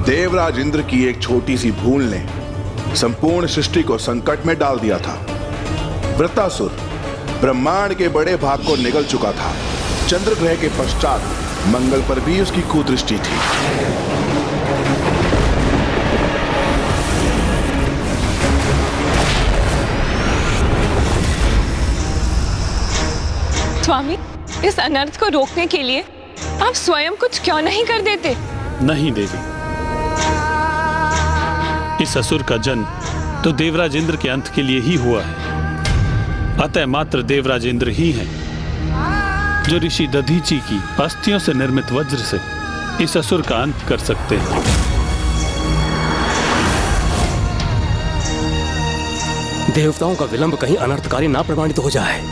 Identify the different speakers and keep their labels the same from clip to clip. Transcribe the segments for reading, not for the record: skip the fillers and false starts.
Speaker 1: देवराज इंद्र की एक छोटी सी भूल ने संपूर्ण सृष्टि को संकट में डाल दिया था। वृत्तासुर ब्रह्मांड के बड़े भाग को निगल चुका था। चंद्र ग्रह के पश्चात मंगल पर भी उसकी कुदृष्टि थी।
Speaker 2: स्वामी, इस अनर्थ को रोकने के लिए आप स्वयं कुछ क्यों नहीं कर देते?
Speaker 3: नहीं देवी, इस असुर का जन्म तो देवराज इंद्र के अंत के लिए ही हुआ है। अतः मात्र देवराज इंद्र ही हैं जो ऋषि दधीचि की अस्थियों से निर्मित वज्र से इस असुर का अंत कर सकते हैं।
Speaker 4: देवताओं का विलंब कहीं अनर्थकारी ना प्रमाणित हो जाए।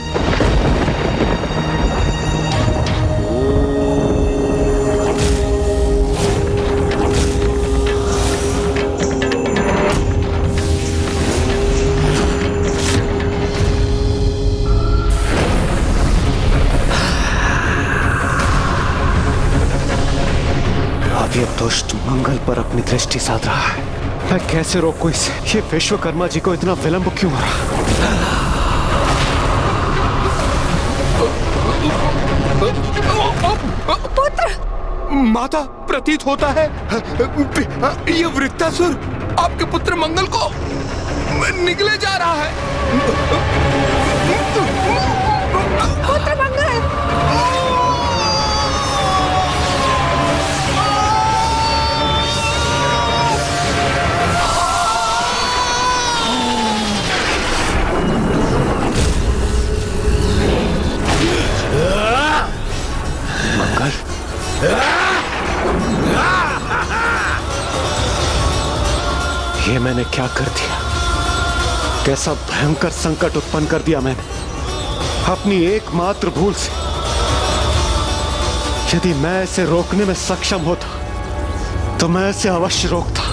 Speaker 5: ये दुष्ट मंगल पर अपनी दृष्टि साध रहा है। मैं कैसे रोकूं इसे? ये विश्वकर्मा जी को इतना विलंब क्यों हो रहा?
Speaker 6: पुत्र! माता, प्रतीत होता है ये वृत्तासुर आपके पुत्र मंगल को निगले जा रहा है।
Speaker 2: पुत्र मंगल!
Speaker 5: ये मैंने क्या कर दिया? कैसा भयंकर संकट उत्पन्न कर दिया मैंने अपनी एकमात्र भूल से। यदि मैं इसे रोकने में सक्षम होता तो मैं इसे अवश्य रोकता।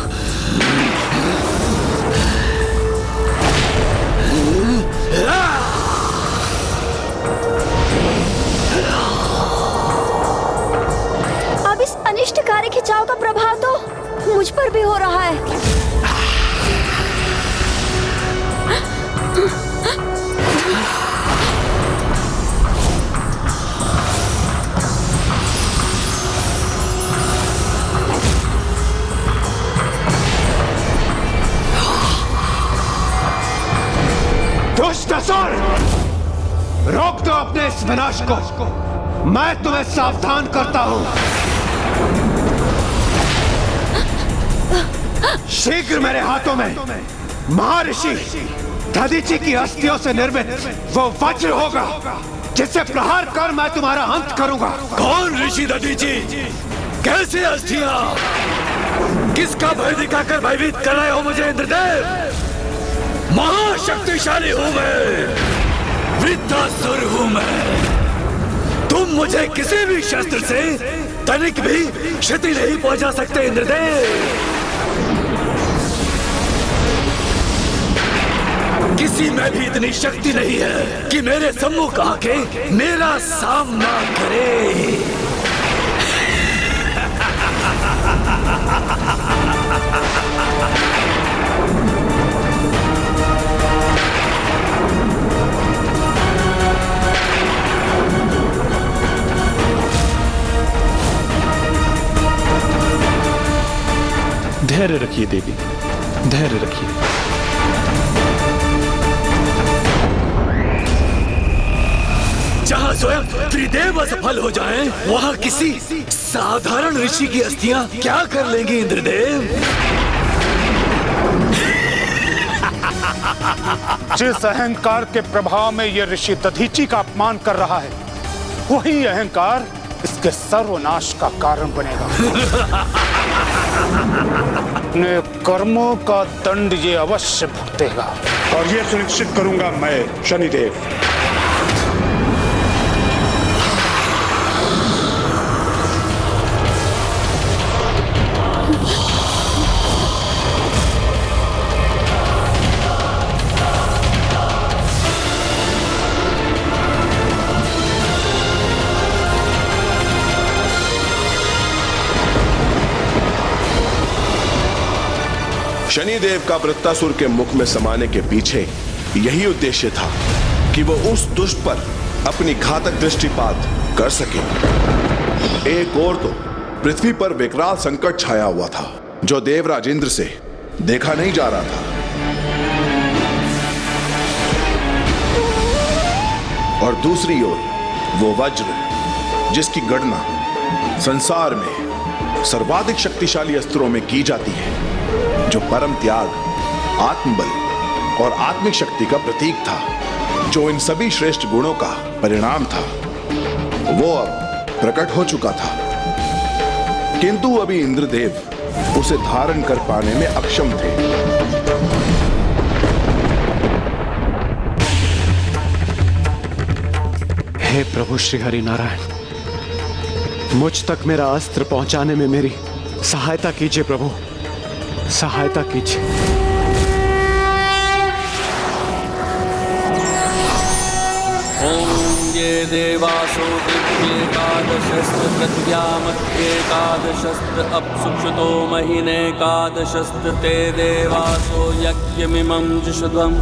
Speaker 7: अब इस अनिष्टकारी खिंचाव का प्रभाव तो मुझ पर भी हो रहा है।
Speaker 5: दुष्ट असुर, रोक दो अपने इस विनाश को। मैं तुम्हें सावधान करता हूं। शीघ्र मेरे हाथों में महर्षि दधीचि की अस्थियों से निर्मित वो वज्र होगा जिससे प्रहार कर मैं तुम्हारा अंत करूंगा।
Speaker 8: कौन ऋषि दधीचि? कैसे अस्थियां? किसका भय दिखाकर भयभीत कर रहे हो मुझे इंद्रदेव? महाशक्तिशाली हूं मैं, वृत्तासुर हूं मैं। तुम मुझे किसी भी शस्त्र से तनिक भी क्षति नहीं पहुंचा सकते इंद्रदेव। किसी में भी इतनी शक्ति नहीं है कि मेरे सम्मुख आके मेरा सामना करे।
Speaker 3: धैर्य रखिए देवी, धैर्य रखिए।
Speaker 8: जहाँ स्वयं त्रिदेव असफल हो जाएं, वहाँ किसी साधारण ऋषि की अस्थियां क्या कर लेंगी इंद्रदेव?
Speaker 9: जिस अहंकार के प्रभाव में ये ऋषि दधीचि का अपमान कर रहा है, वही अहंकार इसके सर्वनाश का कारण बनेगा। अपने कर्मों का दंड ये अवश्य भुगतेगा।
Speaker 10: और ये सुनिश्चित करूंगा मैं शनिदेव।
Speaker 1: शनिदेव का वृत्तासुर के मुख में समाने के पीछे यही उद्देश्य था कि वो उस दुष्ट पर अपनी घातक दृष्टिपात कर सके। एक और तो पृथ्वी पर विकराल संकट छाया हुआ था जो देवराज इंद्र से देखा नहीं जा रहा था, और दूसरी ओर वो वज्र जिसकी गणना संसार में सर्वाधिक शक्तिशाली अस्त्रों में की जाती है, जो परम त्याग, आत्मबल और आत्मिक शक्ति का प्रतीक था, जो इन सभी श्रेष्ठ गुणों का परिणाम था, वो अब प्रकट हो चुका था। किंतु अभी इंद्रदेव उसे धारण कर पाने में अक्षम थे।
Speaker 5: हे प्रभु श्री हरि नारायण, मुझ तक मेरा अस्त्र पहुंचाने में मेरी सहायता कीजिए प्रभु, सहायता कीजिए।
Speaker 8: ओम ये देवासो दिव्येकादशस्त्र प्रत्यामत्येकादशस्त्र अपसुक्षतो महीनेकादशस्त्र ते देवासो यज्ञमिमं जुषध्वम्।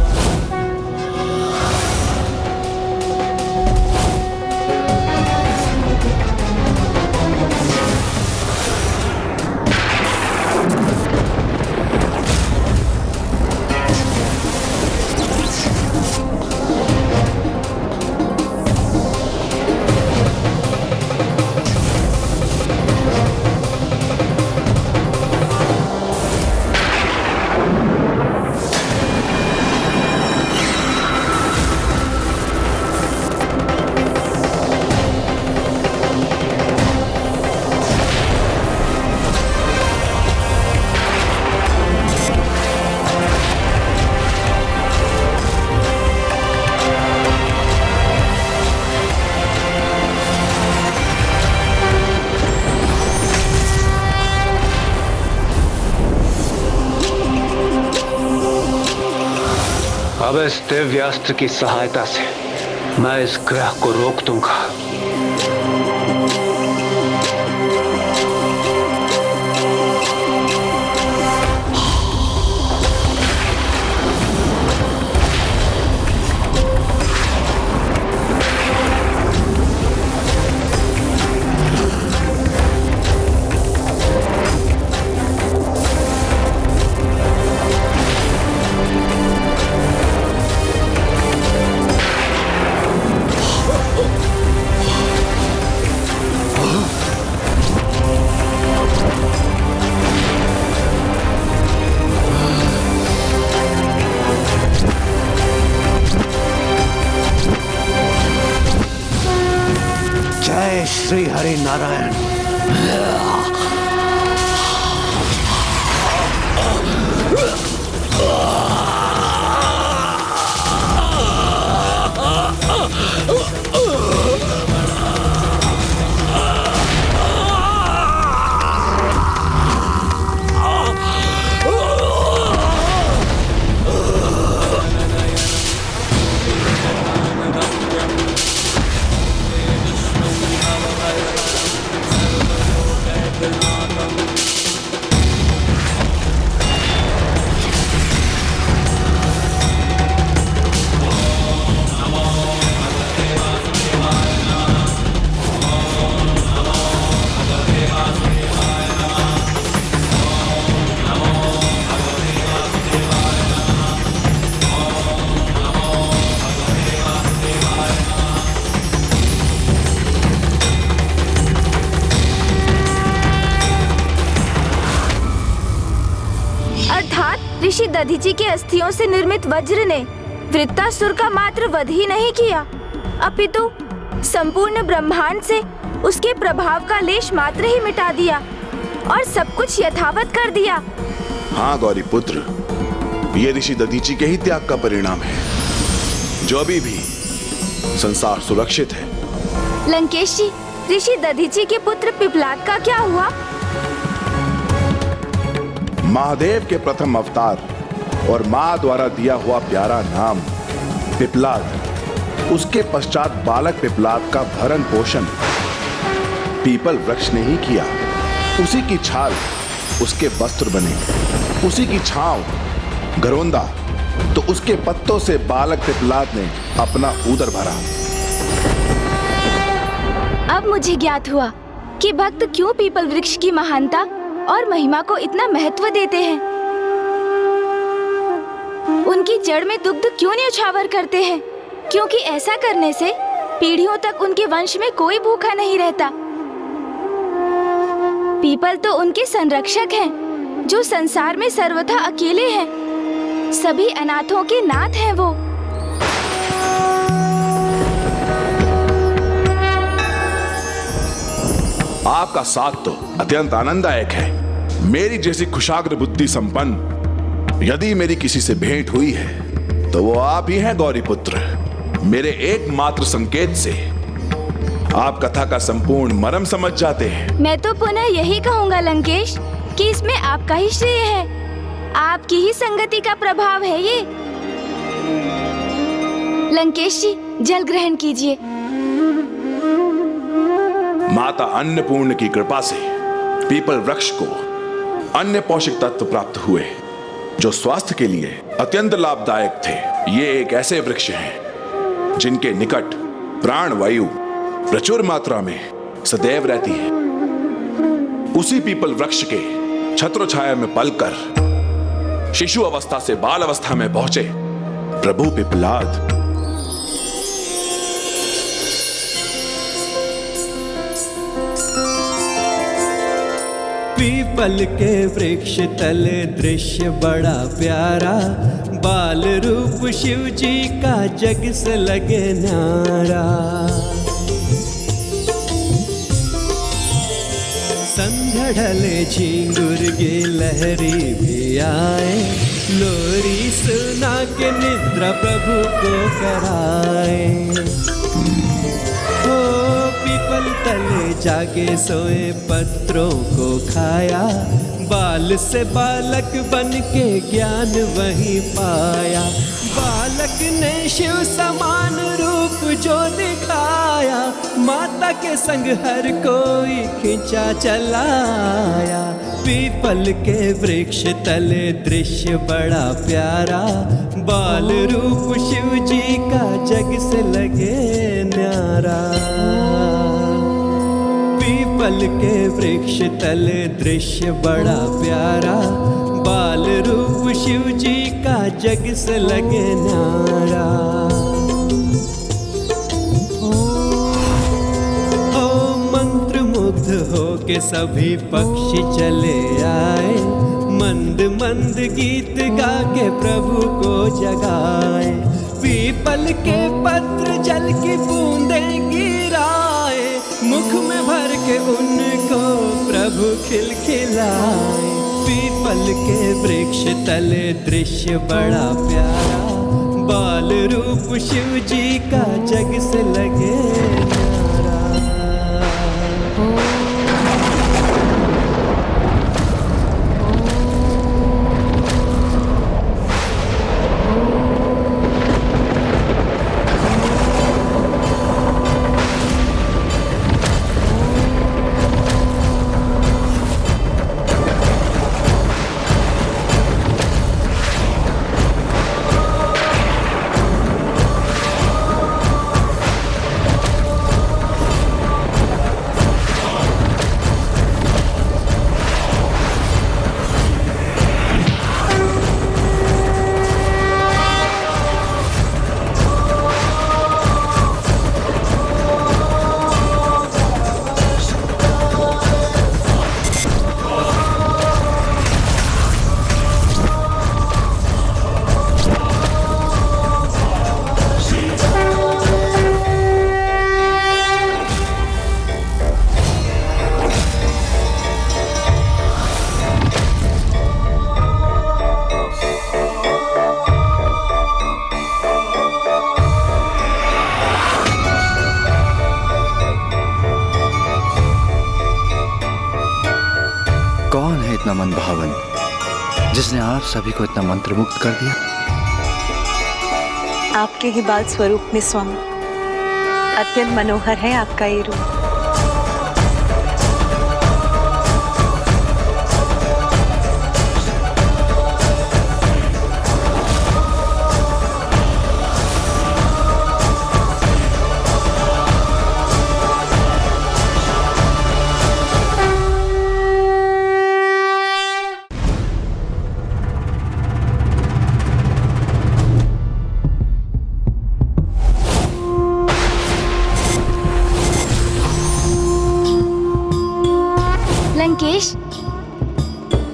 Speaker 5: अब इस दिव्यास्त्र की सहायता से मैं इस ग्रह को रोक दूंगा। जय श्री हरि नारायण।
Speaker 7: ऋषि दधीचि के अस्थियों से निर्मित वज्र ने वृत्तासुर का मात्र वध ही नहीं किया, अपितु संपूर्ण ब्रह्मांड से उसके प्रभाव का लेश मात्र ही मिटा दिया और सब कुछ यथावत कर दिया।
Speaker 1: हाँ गौरी पुत्र, ये ऋषि दधीचि के ही त्याग का परिणाम है, जो अभी भी संसार सुरक्षित है।
Speaker 7: लंकेश जी, ऋषि दधीचि के पुत्र पिप्लाद का क्या हुआ?
Speaker 1: महादेव के प्रथम अवतार और मां द्वारा दिया हुआ प्यारा नाम पिप्लाद, उसके पश्चात बालक पिप्लाद का भरण पोषण पीपल वृक्ष ने ही किया। उसी की छाल उसके वस्त्र बने, उसी की छांव घरोंदा तो उसके पत्तों से बालक पिपलाद ने अपना उदर भरा।
Speaker 7: अब मुझे ज्ञात हुआ कि भक्त क्यों पीपल वृक्ष की महानता और महिमा को इतना महत्व देते हैं। उनकी जड़ में दुग्ध क्यों न्यौछावर करते हैं, क्योंकि ऐसा करने से पीढ़ियों तक उनके वंश में कोई भूखा नहीं रहता। पीपल तो उनके संरक्षक हैं, जो संसार में सर्वथा अकेले हैं। सभी अनाथों के नाथ हैं वो।
Speaker 1: आपका साथ तो अत्यंत आनंददायक है। मेरी जैसी कुशाग्र बुद्धि संपन्न यदि मेरी किसी से भेंट हुई है तो वो आप ही हैं गौरी पुत्र। मेरे एकमात्र संकेत से आप कथा का संपूर्ण मर्म समझ जाते हैं।
Speaker 7: मैं तो पुनः यही कहूँगा लंकेश कि इसमें आपका ही श्रेय है। आपकी ही संगति का प्रभाव है ये। लंकेश जी, जल ग्रहण कीजिए।
Speaker 1: माता अन्नपूर्ण की कृपा से पीपल वृक्ष को अन्य पोषक तत्व प्राप्त हुए जो स्वास्थ्य के लिए अत्यंत लाभदायक थे। ये एक ऐसे वृक्ष हैं जिनके निकट प्राण वायु प्रचुर मात्रा में सदैव रहती है। उसी पीपल वृक्ष के छत्र छाया में पलकर शिशु अवस्था से बाल अवस्था में पहुंचे प्रभु पिपलाद।
Speaker 11: पीपल के वृक्ष तले दृश्य बड़ा प्यारा, बाल रूप शिव जी का जग से लगे न्यारा। संध्या ढले झींगुर की लहरी भी आए, लोरी सुना के निद्रा प्रभु को कराए। ओ पीपल तले जाके सोए पत्रों को खाया, बाल से बालक बन के ज्ञान वही पाया। बालक ने शिव समान रूप जो दिखाया, माता के संग हर कोई खिंचा चलाया। पीपल के वृक्ष तले दृश्य बड़ा प्यारा, बाल रूप शिव जी का जग से लगे न्यारा। पीपल के वृक्ष तले दृश्य बड़ा प्यारा, बाल रूप शिव जी का जग से लगे न्यारा। ओ मंत्र मुग्ध हो के सभी पक्षी चले आए, मंद मंद गीत गा के प्रभु को जगाए। पीपल के पत्र जल की बूंदें गिराए, मुख में भर के उनको प्रभु खिलखिलाए। पीपल के वृक्ष तले दृश्य बड़ा प्यारा, बाल रूप शिव जी का जग से लगे न्यारा।
Speaker 12: इतना मन भावन जिसने आप सभी को इतना मंत्रमुग्ध कर दिया।
Speaker 13: आपके ही बाल स्वरूप में स्वामी, अत्यंत मनोहर है आपका ये रूप।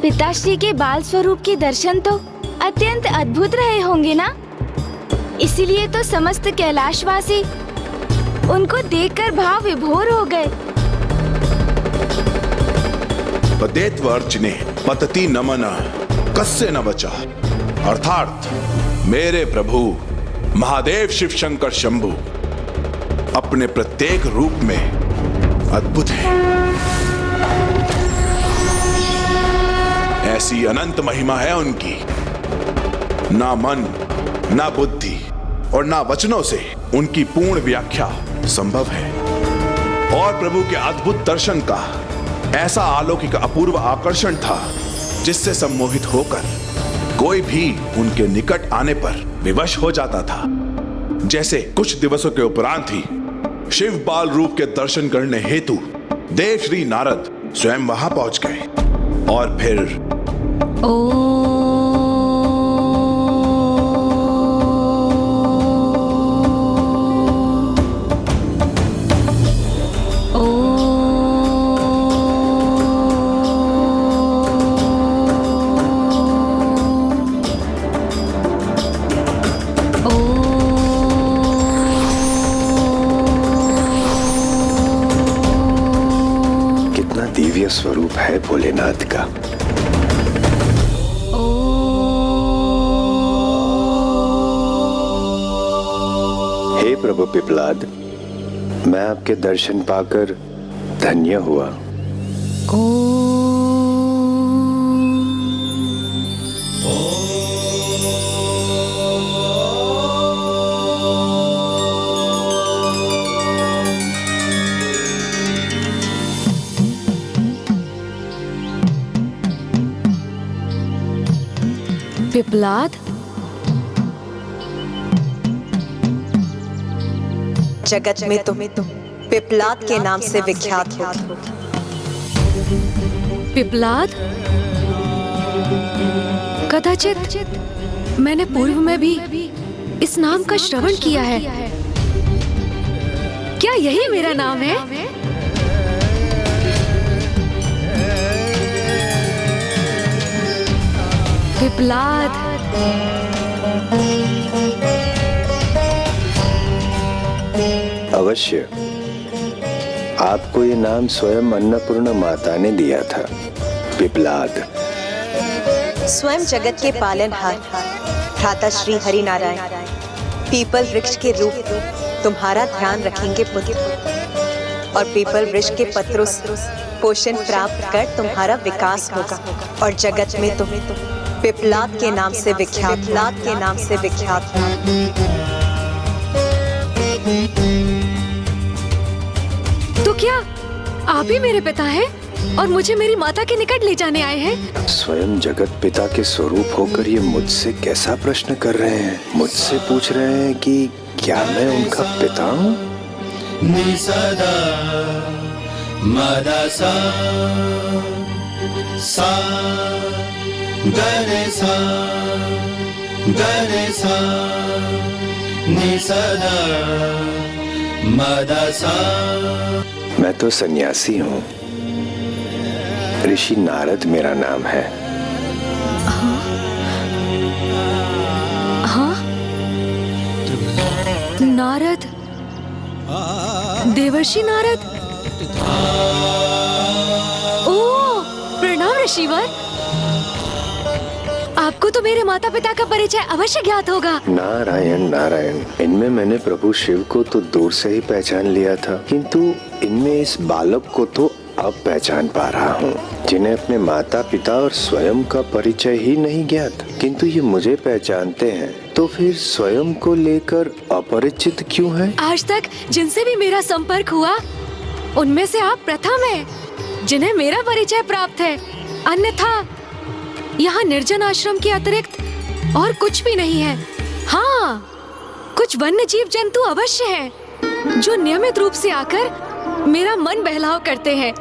Speaker 7: पिताश्री के बाल स्वरूप के दर्शन तो अत्यंत अद्भुत रहे होंगे ना? इसीलिए तो समस्त कैलाशवासी उनको देखकर भाव विभोर हो गए।
Speaker 1: पदेत्वर्चने पतति नमन कस्य न बचा, अर्थात मेरे प्रभु महादेव शिव शंकर शंभु अपने प्रत्येक रूप में अद्भुत है। ऐसी अनंत महिमा है उनकी, ना मन, ना बुद्धि और ना वचनों से उनकी पूर्ण व्याख्या संभव है। और प्रभु के अद्भुत दर्शन का ऐसा अलौकिक अपूर्व आकर्षण था जिससे सम्मोहित होकर कोई भी उनके निकट आने पर विवश हो जाता था। जैसे कुछ दिवसों के उपरांत ही शिव बाल रूप के दर्शन करने हेतु देव श्री नारद स्वयं वहां पहुंच गए और फिर
Speaker 5: कितना दिव्य स्वरूप है भोलेनाथ का। हे प्रभु पिपलाद, मैं आपके दर्शन पाकर धन्य हुआ।
Speaker 7: पिपलाद,
Speaker 13: जगत में तुम पिपलाद के नाम से विख्यात हो।
Speaker 2: पिपलाद? कदाचित मैंने पूर्व में भी इस नाम का श्रवण किया है। क्या यही मेरा नाम है? पिपलाद।
Speaker 5: अवश्य, आपको ये नाम स्वयं अन्नपूर्ण माता ने दिया था, पिपलाद।
Speaker 13: स्वयं जगत के पालनहार भ्राता श्री हरि नारायण पीपल वृक्ष के रूप तुम्हारा ध्यान रखेंगे पुत्र, और पीपल वृक्ष के पत्रों से पोषण प्राप्त कर तुम्हारा विकास होगा, और जगत में तुम पिपलाद के नाम से विख्यात, पिपलाद के नाम से विख्यात।
Speaker 2: तो क्या आप ही मेरे पिता हैं और मुझे मेरी माता के निकट ले जाने आए हैं?
Speaker 5: स्वयं जगत पिता के स्वरूप होकर ये मुझसे कैसा प्रश्न कर रहे हैं? मुझसे पूछ रहे हैं कि क्या मैं उनका पिता हूँ?
Speaker 11: निसदा मदसा सा गरे सा निसदा मदसा।
Speaker 5: मैं तो सन्यासी हूँ, ऋषि नारद मेरा नाम है।
Speaker 2: हाँ? नारद? देवर्षि नारद? ओह, प्रणाम ऋषिवर। आपको तो मेरे माता पिता का परिचय अवश्य ज्ञात होगा।
Speaker 5: नारायण नारायण, इनमें मैंने प्रभु शिव को तो दूर से ही पहचान लिया था, किंतु इनमें इस बालक को तो अब पहचान पा रहा हूँ, जिन्हें अपने माता पिता और स्वयं का परिचय ही नहीं ज्ञात, किंतु ये मुझे पहचानते हैं, तो फिर स्वयं को लेकर अपरिचित क्यों हैं?
Speaker 2: आज तक जिनसे भी मेरा संपर्क हुआ उनमें से आप प्रथम हैं जिन्हें मेरा परिचय प्राप्त है। अन्यथा यहाँ निर्जन आश्रम के अतिरिक्त और कुछ भी नहीं है। हाँ, कुछ वन्य जीव जंतु अवश्य हैं जो नियमित रूप से आकर मेरा मन बहलाव करते हैं,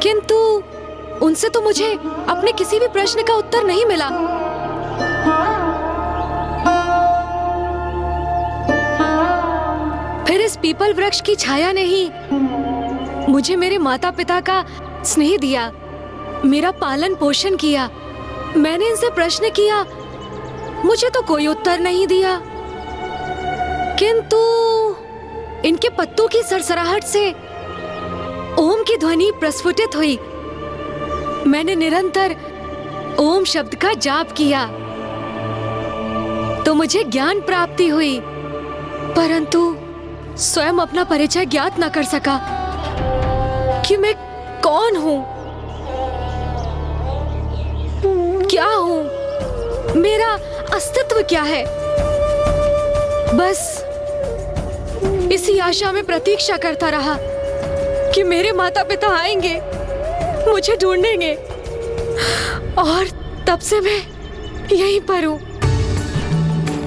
Speaker 2: किंतु उनसे तो मुझे अपने किसी भी प्रश्न का उत्तर नहीं मिला। फिर इस पीपल वृक्ष की छाया ने ही मुझे मेरे माता पिता का स्नेह दिया, मेरा पालन पोषण किया। मैंने इनसे प्रश्न किया, मुझे तो कोई उत्तर नहीं दिया। किंतु इनके पत्तों की सरसराहट से ओम की ध्वनि प्रस्फुटित हुई। मैंने निरंतर ओम शब्द का जाप किया तो मुझे ज्ञान प्राप्ति हुई, परंतु स्वयं अपना परिचय ज्ञात न कर सका कि मैं कौन हूं, क्या हूं, मेरा अस्तित्व क्या है। बस इसी आशा में प्रतीक्षा करता रहा कि मेरे माता पिता आएंगे, मुझे ढूंढेंगे, और तब से मैं यहीं पर हूं,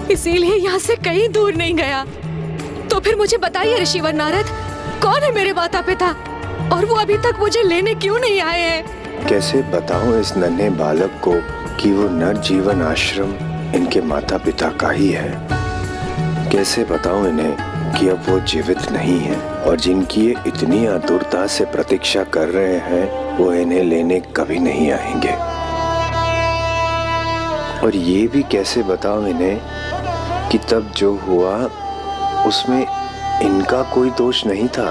Speaker 2: इसीलिए यहाँ से कहीं दूर नहीं गया। तो फिर मुझे बताइए ऋषिवर नारद, कौन है मेरे माता पिता, और वो अभी तक मुझे लेने क्यों नहीं आए हैं?
Speaker 5: कैसे बताऊं इस नन्हे बालक को कि वो नरजीवन आश्रम इनके माता पिता का ही है। कैसे बताऊं इन्हें कि अब वो जीवित नहीं है और जिनकी ये इतनी आतुरता से प्रतीक्षा कर रहे हैं वो इन्हें लेने कभी नहीं आएंगे। और ये भी कैसे बताऊं इन्हें कि तब जो हुआ उसमें इनका कोई दोष नहीं था,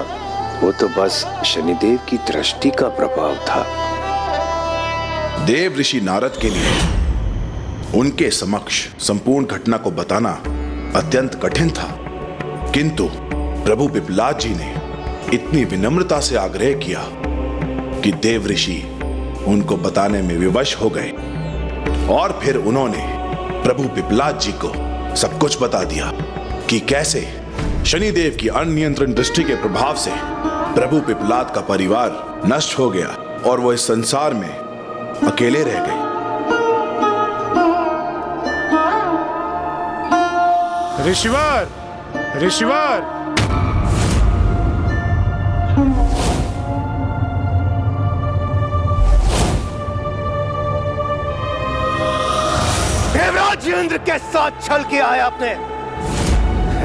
Speaker 5: वो तो बस शनिदेव की दृष्टि का प्रभाव था।
Speaker 1: देव ऋषि नारद के लिए उनके समक्ष संपूर्ण घटना को बताना अत्यंत कठिन था, किंतु प्रभु पिपलाद जी ने इतनी विनम्रता से आग्रह किया कि देव ऋषि उनको बताने में विवश हो गए, और फिर उन्होंने प्रभु पिपलाद जी को सब कुछ बता दिया कि कैसे शनिदेव की अनियंत्रित दृष्टि के प्रभाव से प्रभु पिपलाद का परिवार नष्ट हो गया और वो इस संसार में अकेले रह गए।
Speaker 9: ऋषिवर, ऋषिवर,
Speaker 6: देवराज इंद्र के साथ छल किया है आपने,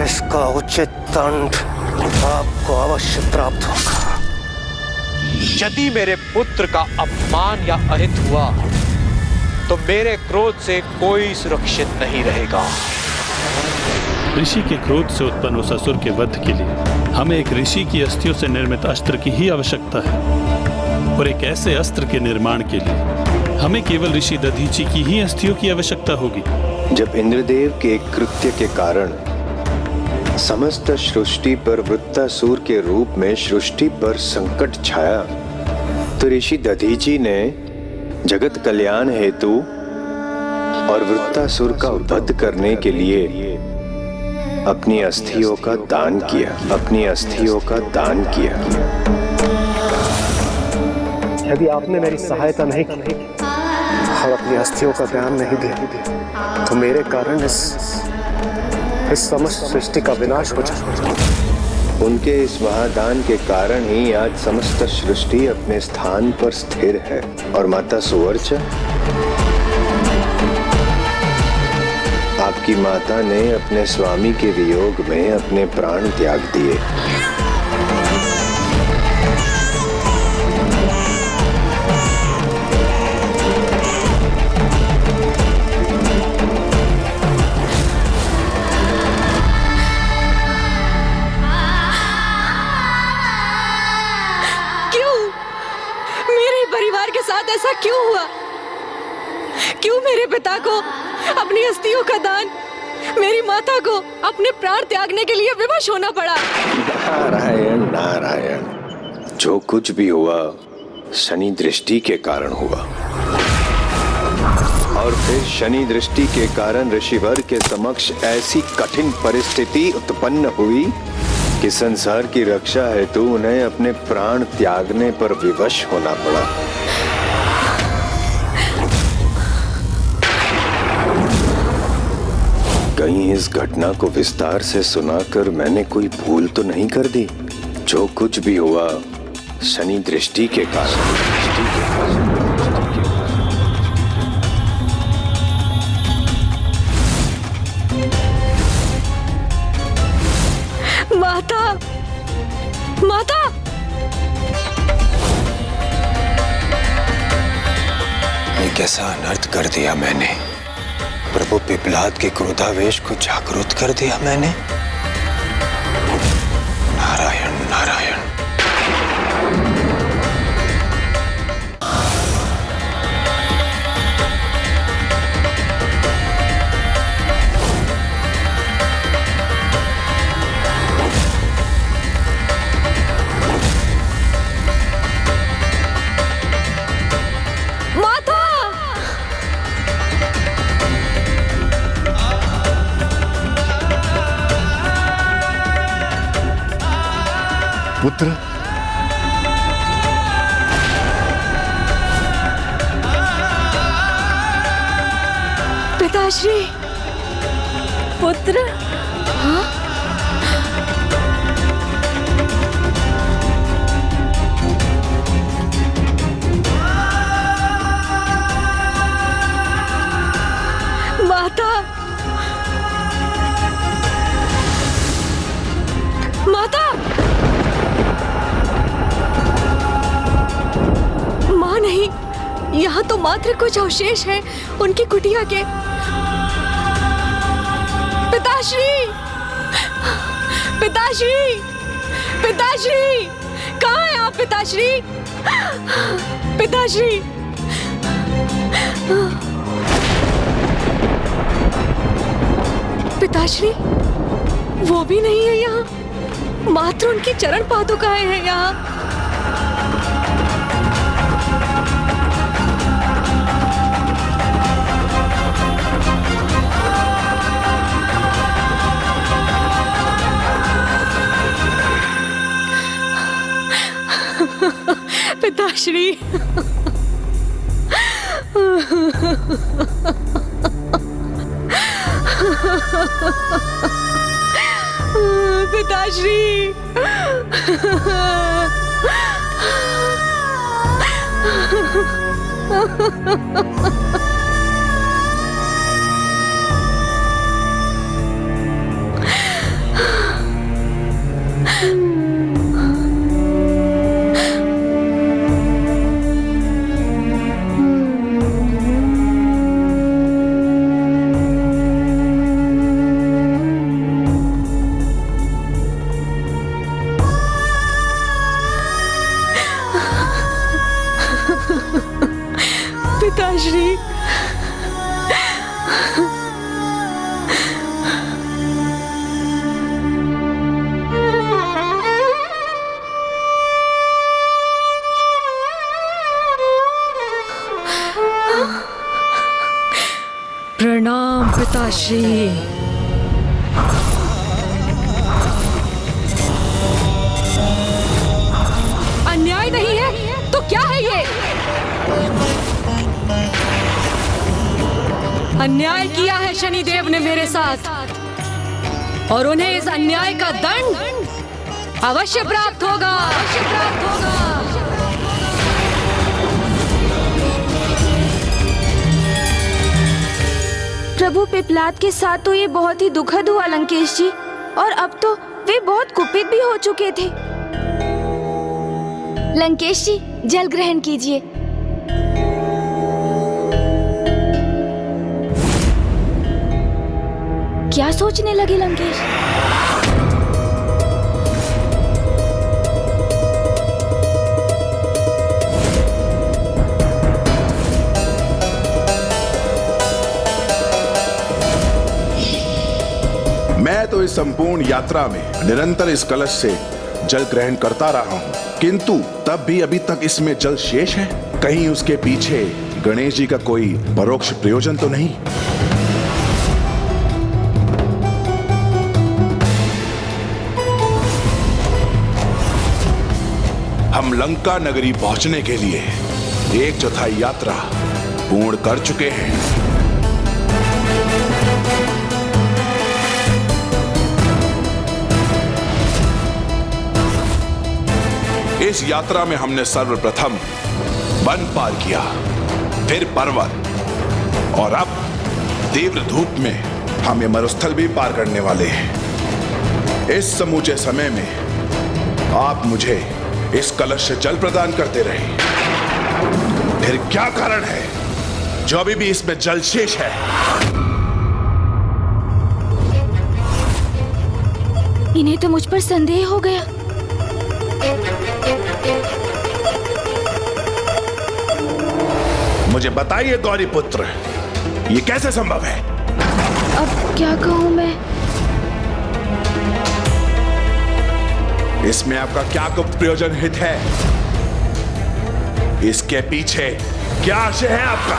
Speaker 6: इसका उचित दंड आपको अवश्य प्राप्त होगा।
Speaker 14: यदि मेरे पुत्र का अपमान या अहित हुआ तो मेरे क्रोध से कोई सुरक्षित नहीं रहेगा।
Speaker 3: ऋषि के क्रोध से उत्पन्न उस असुर के वध के लिए हमें एक ऋषि की अस्थियों से निर्मित अस्त्र की ही आवश्यकता है, और एक ऐसे अस्त्र के निर्माण के लिए हमें केवल ऋषि दधीची की ही अस्थियों की आवश्यकता होगी।
Speaker 5: जब इंद्रदेव के कृत्य के कारण समस्त सृष्टि पर वृत्तासुर के रूप में सृष्टि पर संकट छाया, तो ऋषि दधीची ने जगत कल्याण हेतु और वृत्तासुर का वध करने के लिए अपनी अस्थियों का दान किया, अपनी अस्थियों का दान किया।
Speaker 15: यदि आपने मेरी सहायता नहीं की और अपनी अस्थियों का दान नहीं दिया तो मेरे कारण इस समस्त सृष्टि का विनाश हो जाएगा।
Speaker 5: उनके इस महादान के कारण ही आज समस्त सृष्टि अपने स्थान पर स्थिर है। और माता सुवर्चा, आपकी माता ने अपने स्वामी के वियोग में अपने प्राण त्याग दिए।
Speaker 2: ऐसा क्यों हुआ? क्यों मेरे पिता को अपनी अस्थियों का दान, मेरी माता को अपने प्राण त्यागने के लिए विवश होना पड़ा?
Speaker 5: नारायण नारायण, जो कुछ भी हुआ शनि दृष्टि के कारण हुआ, और फिर शनि दृष्टि के कारण ऋषिवर के समक्ष ऐसी कठिन परिस्थिति उत्पन्न हुई कि संसार की रक्षा हेतु उन्हें अपने प्राण त्यागने पर विवश होना पड़ा। कहीं इस घटना को विस्तार से सुनाकर मैंने कोई भूल तो नहीं कर दी? जो कुछ भी हुआ शनि दृष्टि के कारण।
Speaker 2: माता, माता,
Speaker 5: अनर्थ कर दिया मैंने। प्रभु पिपलाद के क्रोधावेश को जागृत कर दिया मैंने। नारायण नारायण।
Speaker 1: पुत्र,
Speaker 2: पिताश्री।
Speaker 7: पुत्र।
Speaker 2: हाँ? माता, माता, माँ नहीं, यहाँ तो मात्र कुछ अवशेष है उनकी कुटिया के। पिताश्री, पिताश्री, पिताश्री, कहाँ है आप पिताश्री? पिताश्री, पिताश्री, वो भी नहीं है यहाँ, मात्र उनकी चरण पादुकाएं हैं यहाँ। पिताश्री, पिताश्री, पिताश्री, प्रणाम पिताश्री। अन्याय नहीं है तो क्या है ये? अन्याय किया है शनिदेव ने मेरे साथ, और उन्हें इस अन्याय का दंड अवश्य प्राप्त होगा, अवश्य प्राप्त होगा।
Speaker 7: प्रभु पिपलाद के साथ तो ये बहुत ही दुखद हुआ लंकेश जी, और अब तो वे बहुत कुपित भी हो चुके थे। लंकेश जी, जल ग्रहण कीजिए। क्या सोचने लगे लंकेश?
Speaker 1: मैं तो इस संपूर्ण यात्रा में निरंतर इस कलश से जल ग्रहण करता रहा हूँ, किंतु तब भी अभी तक इसमें जल शेष है। कहीं उसके पीछे गणेश जी का कोई परोक्ष प्रयोजन तो नहीं? हम लंका नगरी पहुंचने के लिए 1/4 यात्रा पूर्ण कर चुके हैं। इस यात्रा में हमने सर्वप्रथम वन पार किया, फिर पर्वत, और अब तीव्र धूप में हम ये मरुस्थल भी पार करने वाले हैं। इस समूचे समय में आप मुझे इस कलश से जल प्रदान करते रहे, फिर क्या कारण है जो अभी भी इसमें जलशेष है,
Speaker 7: इन्हें तो मुझ पर संदेह हो गया।
Speaker 1: मुझे बताइए गौरी पुत्र, ये कैसे संभव है?
Speaker 7: अब क्या कहूं मैं?
Speaker 1: इसमें आपका क्या गुप्त प्रयोजन हित है? इसके पीछे क्या आशय है आपका?